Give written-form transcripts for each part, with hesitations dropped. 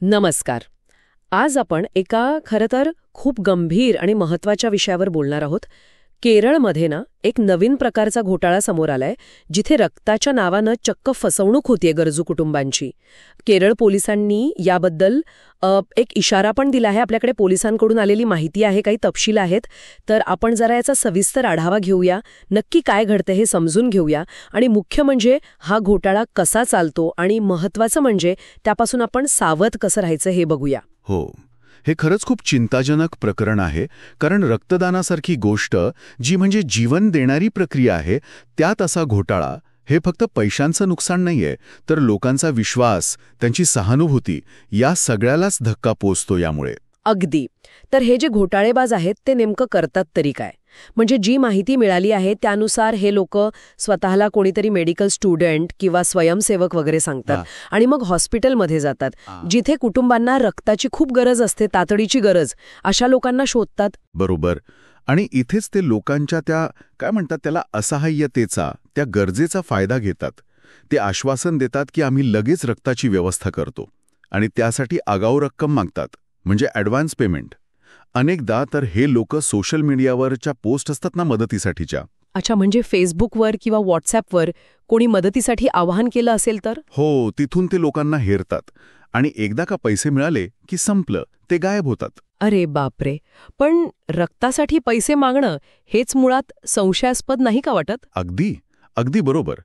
नमस्कार. आज आपण एका खरं तर खूप गंभीर आणि महत्त्वाच्या विषयावर बोलणार आहोत. केरळमध्ये एक नवीन प्रकारचा घोटाळा समोर आलाय, जिथे रक्ताच्या नावानं चक्क फसवणूक होतीये गरजू कुटुंबांची. केरळ पोलिसांनी याबद्दल एक इशारा पण दिला आहे. आपल्याकडे पोलिसांकडून आलेली माहिती आहे, काही तपशील आहेत. तर आपण जरा याचा सविस्तर आढावा घेऊया, नक्की काय घडतं हे समजून घेऊया आणि मुख्य म्हणजे हा घोटाळा कसा चालतो आणि महत्त्वाचं म्हणजे त्यापासून आपण सावध कसं राहायचं हे बघूया. हो, हे खरंच खूप चिंताजनक प्रकरण आहे, कारण रक्तदानासारखी गोष्ट जी म्हणजे जीवन देणारी प्रक्रिया आहे, त्यात असा घोटाळा हे फक्त पैशांचं नुकसान नाहीये, तर लोकांचा विश्वास, त्यांची सहानुभूती या सगळ्यालाच धक्का पोचतो यामुळे. अगदी. तर हे जे घोटाळेबाज आहेत ते नेमकं करतात तरी काय? म्हणजे जी माहिती मिळाली आहे त्यानुसार हे लोक स्वतःला कोणीतरी मेडिकल स्टुडंट किंवा स्वयंसेवक वगैरे सांगतात आणि मग हॉस्पिटलमध्ये जातात, जिथे कुटुंबांना रक्ताची खूप गरज असते, तातडीची गरज, अशा लोकांना शोधतात. बरोबर. आणि इथेच ते लोकांच्या त्या काय म्हणतात त्याला असहाय्यतेचा, त्या गरजेचा फायदा घेतात. ते आश्वासन देतात की आम्ही लगेच रक्ताची व्यवस्था करतो आणि त्यासाठी आगाऊ रक्कम मागतात, म्हणजे ॲडव्हान्स पेमेंट. अनेकदा तर हे लोक सोशल मीडियावरच्या पोस्ट असतात ना मदतीसाठीच्या. अच्छा, म्हणजे फेसबुकवर किंवा व्हॉट्सॲपवर कोणी मदतीसाठी आवाहन केलं असेल तर? हो, तिथून ते लोकांना हेरतात आणि एकदा का पैसे मिळाले की संपलं, ते गायब होतात. अरे बापरे. पण रक्तासाठी पैसे मागणं हेच मुळात संशयास्पद नाही का वाटत? अगदी अगदी बरोबर.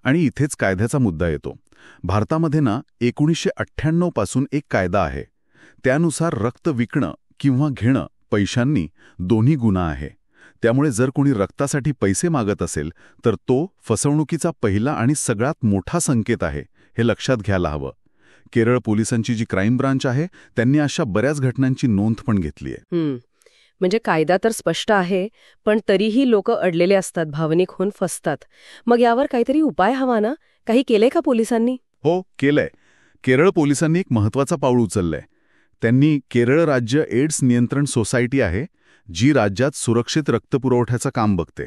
आणि इथेच कायद्याचा मुद्दा येतो. भारतामध्ये 1998 पासून एक कायदा आहे. त्यानुसार रक्त विकणं किंवा घेणं पैशांनी दोन्ही गुन्हा आहे. त्यामुळे जर कोणी रक्तासाठी पैसे मागत असेल तर तो फसवणुकीचा पहिला आणि सगळ्यात मोठा संकेत आहे, हे लक्षात घ्यायला हवं. केरळ पोलिसांची जी क्राईम ब्रांच आहे त्यांनी अशा बऱ्याच घटनांची नोंद पण घेतली आहे. म्हणजे कायदा तर स्पष्ट आहे, पण तरीही लोक अडलेले असतात, भावनिक होऊन फसतात. मग यावर काहीतरी उपाय हवा ना? काही केलंय का पोलिसांनी? हो, केलंय. केरळ पोलिसांनी एक महत्त्वाचा पाऊल उचललंय. त्यांनी केरळ राज्य एड्स नियंत्रण सोसायटी आहे, जी राज्यात सुरक्षित रक्तपुरवठ्याचं काम बघते.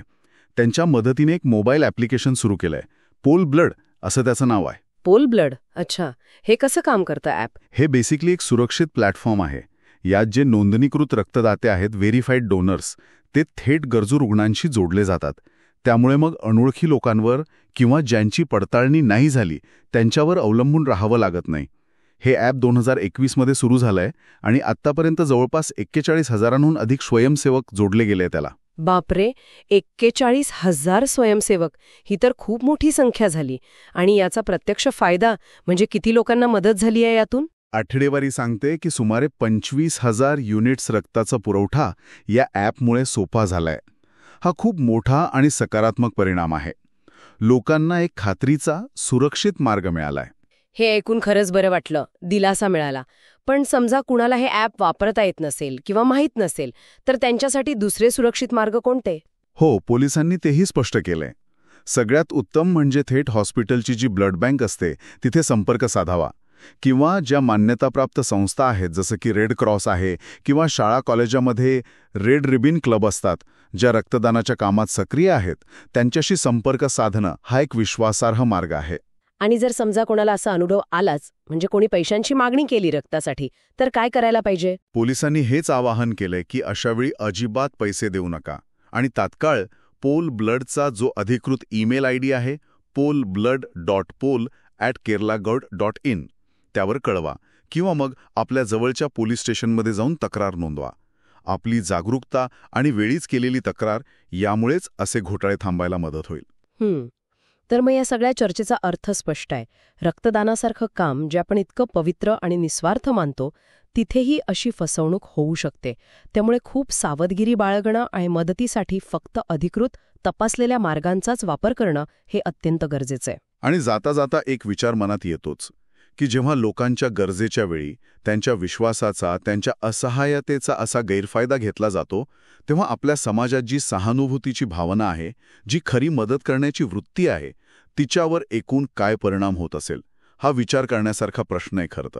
त्यांच्या मदतीने एक मोबाईल ॲप्लिकेशन सुरू केलंय. पोल ब्लड असं त्याचं नाव आहे. Pole blood? अच्छा, हे कसं काम करतं ॲप? हे बेसिकली एक सुरक्षित प्लॅटफॉर्म आहे. यात जे नोंदणीकृत रक्तदाते आहेत, व्हेरीफाईड डोनर्स, ते थेट गरजू रुग्णांशी जोडले जातात. त्यामुळे मग अनोळखी लोकांवर किंवा ज्यांची पडताळणी नाही झाली त्यांच्यावर अवलंबून राहावं लागत नाही. हे ॲप 2021 मध्ये सुरू झालंय आणि आत्तापर्यंत जवळपास 41,000हून अधिक स्वयंसेवक जोडले गेले त्याला. बापरे, 41,000 स्वयंसेवक, ही तर खूप मोठी संख्या झाली. आणि याचा प्रत्यक्ष फायदा म्हणजे किती लोकांना मदत झाली आहे यातून? आठवडेवारी सांगते की सुमारे 25,000 युनिट्स रक्ताचा पुरवठा या ॲपमुळे सोपा झालाय. हा खूप मोठा आणि सकारात्मक परिणाम आहे. लोकांना एक खात्रीचा, सुरक्षित मार्ग मिळालाय. हे ऐकून खरंच बरं वाटलं, दिलासा मिळाला. पण समजा कुणाला हे ॲप वापरता येत नसेल किंवा माहीत नसेल, तर त्यांच्यासाठी दुसरे सुरक्षित मार्ग कोणते? हो, पोलिसांनी तेही स्पष्ट केलंय. सगळ्यात उत्तम म्हणजे थेट हॉस्पिटलची जी ब्लड बँक असते तिथे संपर्क साधावा, किंवा ज्या मान्यताप्राप्त संस्था आहेत जसं की रेड क्रॉस आहे, किंवा शाळा कॉलेजामध्ये रेड रिबिन क्लब असतात, ज्या रक्तदानाच्या कामात सक्रिय आहेत, त्यांच्याशी संपर्क साधणं हा एक विश्वासार्ह मार्ग आहे. आणि जर समजा कोणाला असा अनुभव आलाच, म्हणजे कोणी पैशांची मागणी केली रक्तासाठी, तर काय करायला पाहिजे? पोलिसांनी हेच आवाहन केलंय की अशावेळी अजिबात पैसे देऊ नका आणि तात्काळ पोल ब्लडचा जो अधिकृत ईमेल आयडी आहे, polblood.pol@keralagod.in, त्यावर कळवा, किंवा मग आपल्या जवळच्या पोलीस स्टेशनमध्ये जाऊन तक्रार नोंदवा. आपली जागरूकता आणि वेळीच केलेली तक्रार यामुळेच असे घोटाळे थांबायला मदत होईल. तर मग या सगळ्या चर्चेचा अर्थ स्पष्ट आहे. रक्तदानासारखं काम जे आपण इतकं पवित्र आणि निस्वार्थ मानतो, तिथेही अशी फसवणूक होऊ शकते. त्यामुळे खूप सावधगिरी बाळगणं आणि मदतीसाठी फक्त अधिकृत, तपासलेल्या मार्गांचाच वापर करणं हे अत्यंत गरजेचं आहे. आणि जाता जाता एक विचार मनात येतोच की जेव्हा लोकांच्या गरजेच्या वेळी त्यांच्या विश्वासाचा, त्यांच्या असहाय्यतेचा असा गैरफायदा घेतला जातो, तेव्हा आपल्या समाजात जी सहानुभूतीची भावना आहे, जी खरी मदत करण्याची वृत्ती आहे, तिच्यावर एकूण काय परिणाम होत असेल, हा विचार करण्यासारखा प्रश्न आहे खरं तर.